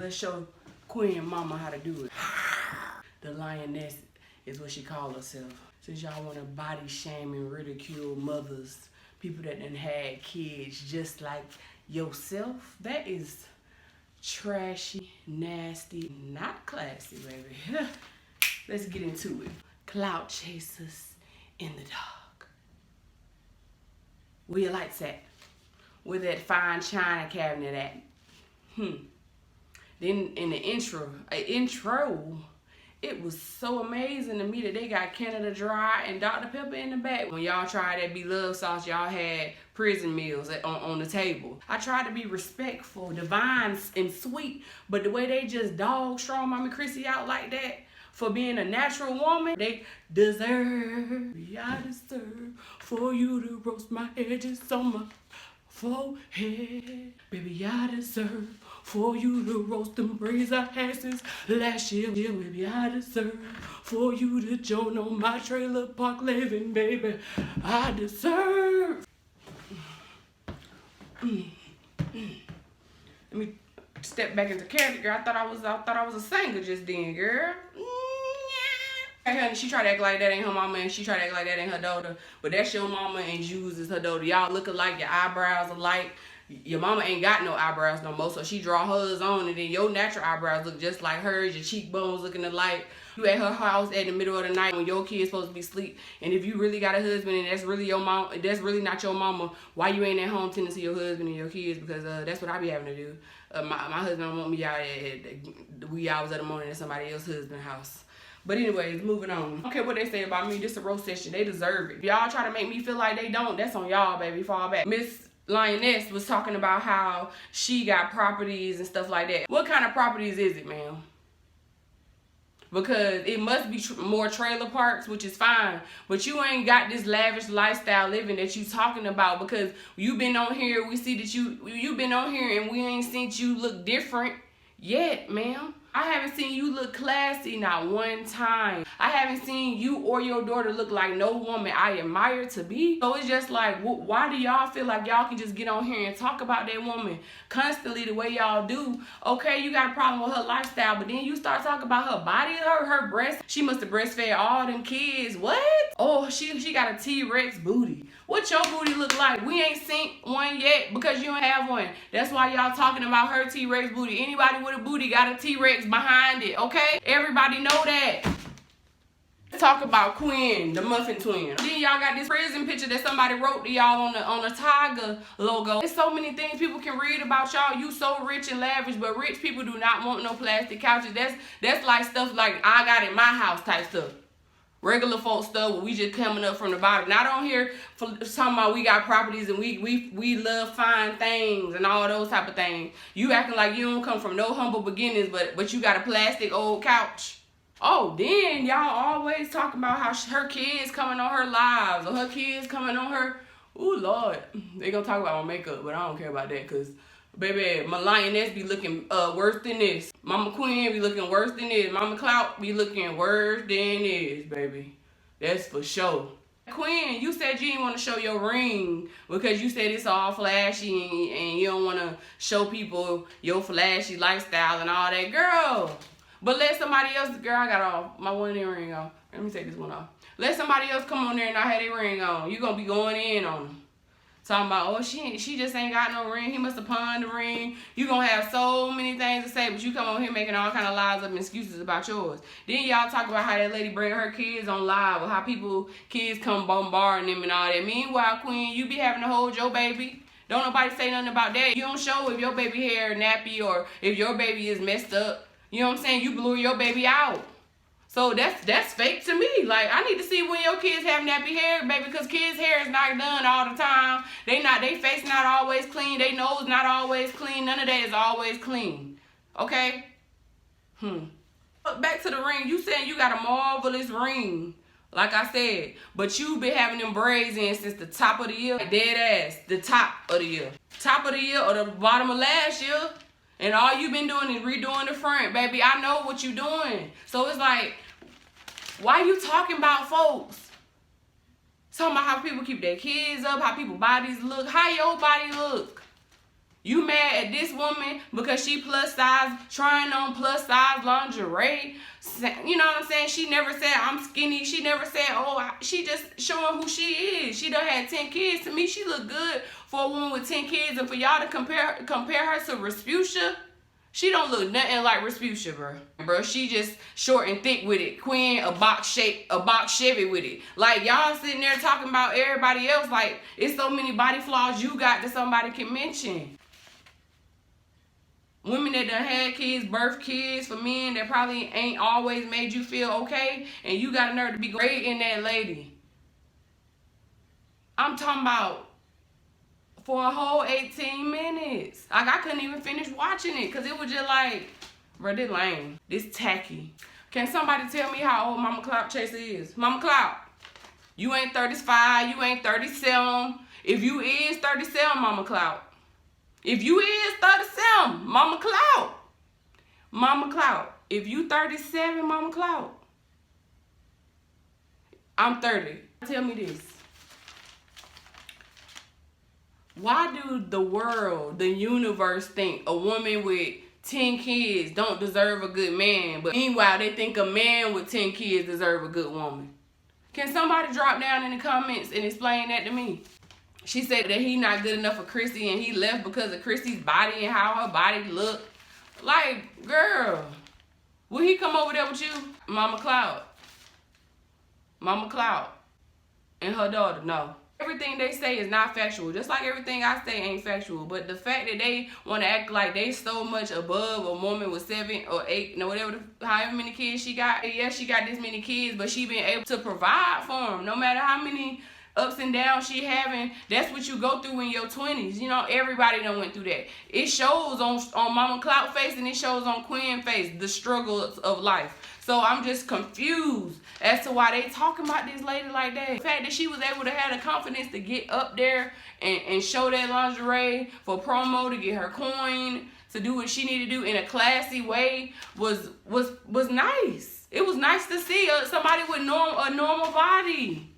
Let's show Queen Mama how to do it. The lioness is what she calls herself. Since y'all want to body shame and ridicule mothers, people that done had kids just like yourself, that is trashy, nasty, not classy, baby. Let's get into it. Clout chasers in the dark. Where your lights at? Where that fine china cabinet at? Then in the intro, it was so amazing to me that they got Canada Dry and Dr. Pepper in the back. When y'all tried that LIVS sauce, y'all had prison meals on the table. I tried to be respectful, divine, and sweet, but the way they just dog strong Mommy CHRISSY out like that for being a natural woman, they deserve, I deserve for you to roast my edges on my forehead. Baby, I deserve for you to roast them braids I had since last year. Baby, I deserve for you to join on my trailer park living, baby. I deserve. Let me step back into character, girl. I thought I was a singer just then, girl. Hey, honey, she tried to act like that ain't her mama, and she tried to act like that ain't her daughter. But that's your mama, and Jules is her daughter. Y'all look alike, your eyebrows alike. Your mama ain't got no eyebrows no more, so she draw hers on, and then your natural eyebrows look just like hers, your cheekbones looking alike. You at her house at the middle of the night when your kid's supposed to be asleep, and if you really got a husband and that's really your mom, that's really not your mama, why you ain't at home tending to your husband and your kids? Because that's what I be having to do. My husband don't want me out at the wee hours of the morning at somebody else's husband's house. But anyways, moving on. I don't care what they say about me, this a roast session. They deserve it. Y'all try to make me feel like they don't, that's on y'all, baby. Fall back. Miss Lioness was talking about how she got properties and stuff like that. What kind of properties is it, ma'am? Because it must be more trailer parks, which is fine. But you ain't got this lavish lifestyle living that you talking about, because you been on here. We see that you been on here and we ain't seen you look different yet, ma'am. I haven't seen you look classy not one time. I haven't seen you or your daughter look like no woman I admire to be. So it's just like, why do y'all feel like y'all can just get on here and talk about that woman constantly the way y'all do? Okay, you got a problem with her lifestyle, but then you start talking about her body, her breast. She must have breastfed all them kids. What? Oh, she got a T-Rex booty. What your booty look like? We ain't seen one yet because you don't have one. That's why y'all talking about her T-Rex booty. Anybody with a booty got a T-Rex behind it, okay? Everybody know that. Let's talk about Queen, the Muffin Twin. Then y'all got this prison picture that somebody wrote to y'all on the tiger logo. There's so many things people can read about y'all. You so rich and lavish, but rich people do not want no plastic couches. That's like stuff like I got in my house type stuff. Regular folk stuff where we just coming up from the bottom. Not on here for talking about we got properties and we love fine things and all those type of things. You acting like you don't come from no humble beginnings, but you got a plastic old couch. Oh, then y'all always talking about how her kids coming on her lives or her kids coming on her. Ooh, Lord. They gonna talk about my makeup, but I don't care about that because, baby, my lioness be looking worse than this. Mama Queen be looking worse than this. Mama Clout be looking worse than this, baby. That's for sure. Queen, you said you didn't want to show your ring because you said it's all flashy and you don't want to show people your flashy lifestyle and all that. Girl, but let somebody else, girl, I got off my one earring off. Let me take this one off. Let somebody else come on there and not have their ring on. You going to be going in on them. Talking about, oh, she just ain't got no ring. He must have pawned the ring. You gonna have so many things to say, but you come on here making all kind of lies up and excuses about yours. Then y'all talk about how that lady bring her kids on live, or how kids come bombarding them and all that. Meanwhile, Queen, you be having to hold your baby. Don't nobody say nothing about that. You don't show if your baby hair nappy or if your baby is messed up. You know what I'm saying? You blew your baby out. So that's fake to me. Like, I need to see when your kids have nappy hair, baby, because kids' hair is not done all the time. They face not always clean. They nose not always clean. None of that is always clean. Okay? Back to the ring. You saying you got a marvelous ring, like I said, but you been having them braids in since the top of the year. Dead ass. The top of the year. Top of the year or the bottom of last year. And all you been doing is redoing the front, baby. I know what you doing. So it's like, why you talking about folks? Talking about how people keep their kids up, how people's bodies look, how your body look. You mad at this woman because she plus size, trying on plus size lingerie? You know what I'm saying? She never said I'm skinny. She never said, oh, she just showing who she is. She done had 10 kids. To me, she look good for a woman with 10 kids. And for y'all to compare her to Respucia, she don't look nothing like Respucia, bro. She just short and thick with it. Queen, a box Chevy with it. Like, y'all sitting there talking about everybody else. Like, it's so many body flaws you got that somebody can mention. Women that done had kids, birth kids for men that probably ain't always made you feel okay, and you got a nerve to be great in that lady. I'm talking about for a whole 18 minutes. Like, I couldn't even finish watching it because it was just like, bro, this lame. This tacky. Can somebody tell me how old Mama Clout Chaser is? Mama Clout, you ain't 35, you ain't 37. If you is 37, Mama Clout. If you is 37, Mama Clout. Mama Clout. If you 37, Mama Clout. I'm 30. Tell me this. Why do the world, the universe think a woman with 10 kids don't deserve a good man, but meanwhile they think a man with 10 kids deserve a good woman? Can somebody drop down in the comments and explain that to me? She said that he not good enough for CHRISSY and he left because of CHRISSY's body and how her body looked. Like, girl, will he come over there with you? Mama Clout. Mama Clout and her daughter, no. Everything they say is not factual. Just like everything I say ain't factual. But the fact that they want to act like they so much above a woman with 7 or 8, whatever, however many kids she got. Yeah, she got this many kids, but she been able to provide for them. No matter how many ups and downs she having, that's what you go through in your 20s. You know, everybody done went through that. It shows on Mama Clout face and it shows on Queen face, the struggles of life. So I'm just confused as to why they talking about this lady like that. The fact that she was able to have the confidence to get up there and show that lingerie for promo, to get her coin, to do what she needed to do in a classy way was nice. It was nice to see somebody with a normal body.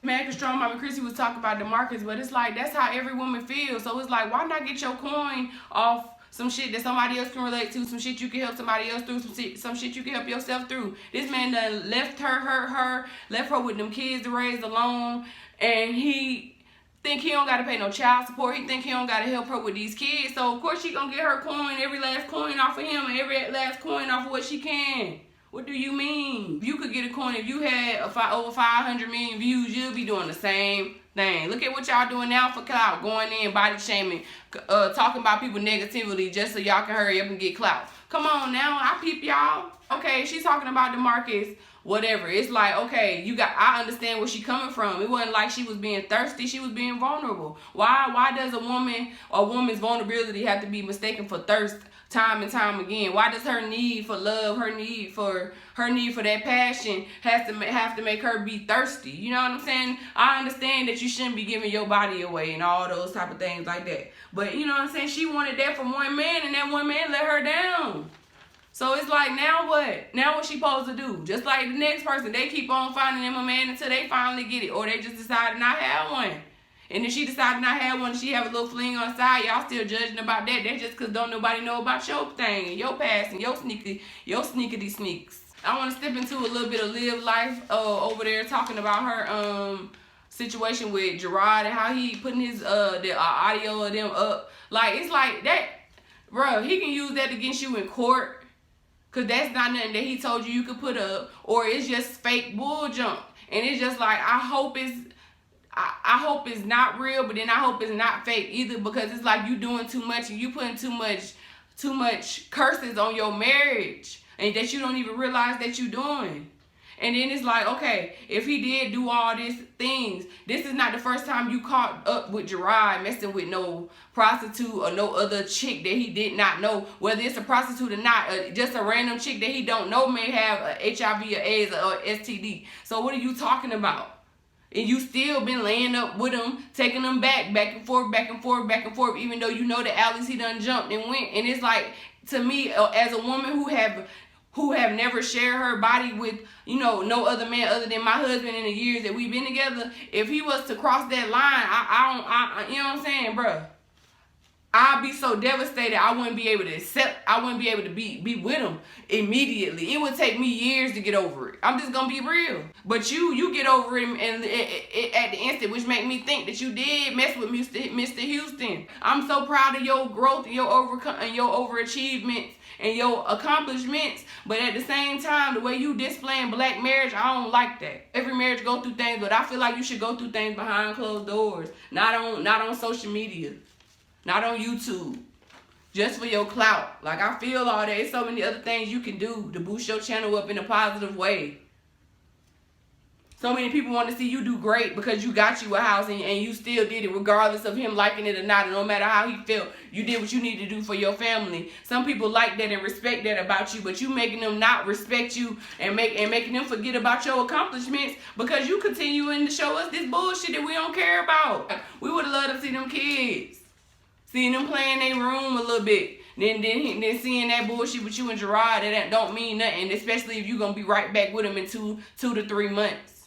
Man, cause Strong Mama CHRISSY was talking about DEMARCUS, but it's like, that's how every woman feels. So it's like, why not get your coin off some shit that somebody else can relate to, some shit you can help somebody else through, some shit you can help yourself through. This man done left her, left her with them kids to raise alone, and he think he don't gotta pay no child support. He think he don't gotta help her with these kids. So of course she gonna get her coin, every last coin off of him, and every last coin off of what she can. What do you mean? If you could get a coin, if you had over 500 million views, you'll be doing the same thing. Look at what y'all doing now for clout, going in, body shaming, talking about people negatively just so y'all can hurry up and get clout. Come on now, I peep y'all. Okay, she's talking about DEMARCUS, whatever. It's like, okay, I understand where she coming from. It wasn't like she was being thirsty, she was being vulnerable. Why does a woman's vulnerability have to be mistaken for thirst time and time again? Why does her need for love, her need for that passion have to make her be thirsty? You know what I'm saying? I understand that you shouldn't be giving your body away and all those type of things like that. But you know what I'm saying? She wanted that from one man, and that one man let her down. So it's like, now what? Now what she supposed to do? Just like the next person, they keep on finding them a man until they finally get it, or they just decide to not have one. And if she decided not to have one, she have a little fling on the side, y'all still judging about that. That's just because don't nobody know about your thing and your past and your sneakity sneaks. I want to step into a little bit of live life over there, talking about her situation with Gerard and how he putting his the audio of them up. Like, it's like that, bro, he can use that against you in court. Cause that's not nothing that he told you could put up, or it's just fake bull junk. And it's just like, I hope it's not real, but then I hope it's not fake either, because it's like you doing too much and you putting too much curses on your marriage, and that you don't even realize that you doing. And then it's like, okay, if he did do all these things, this is not the first time you caught up with Gerard messing with no prostitute or no other chick that he did not know. Whether it's a prostitute or not, just a random chick that he don't know may have a HIV or AIDS or STD. So what are you talking about? And you still been laying up with him, taking them back and forth, even though you know that at least he done jumped and went. And it's like, to me, as a woman who have who have never shared her body with, you know, no other man other than my husband in the years that we've been together, if he was to cross that line, you know what I'm saying, bruh? I'd be so devastated. I wouldn't be able to accept. I wouldn't be able to be with him immediately. It would take me years to get over it. I'm just gonna be real. But you get over it and at the instant, which make me think that you did mess with Mr. Houston. I'm so proud of your growth and your overachievements and your accomplishments. But at the same time, the way you displaying black marriage, I don't like that. Every marriage go through things, but I feel like you should go through things behind closed doors, not on social media. Not on YouTube. Just for your clout. Like, I feel all that. There's so many other things you can do to boost your channel up in a positive way. So many people want to see you do great because you got you a house and you still did it regardless of him liking it or not. And no matter how he felt, you did what you need to do for your family. Some people like that and respect that about you, but you making them not respect you and making them forget about your accomplishments because you continuing to show us this bullshit that we don't care about. We would have loved to see them kids. Seeing them play in their room a little bit. Then seeing that bullshit with you and Gerard, that don't mean nothing. Especially if you're going to be right back with him in two to 3 months.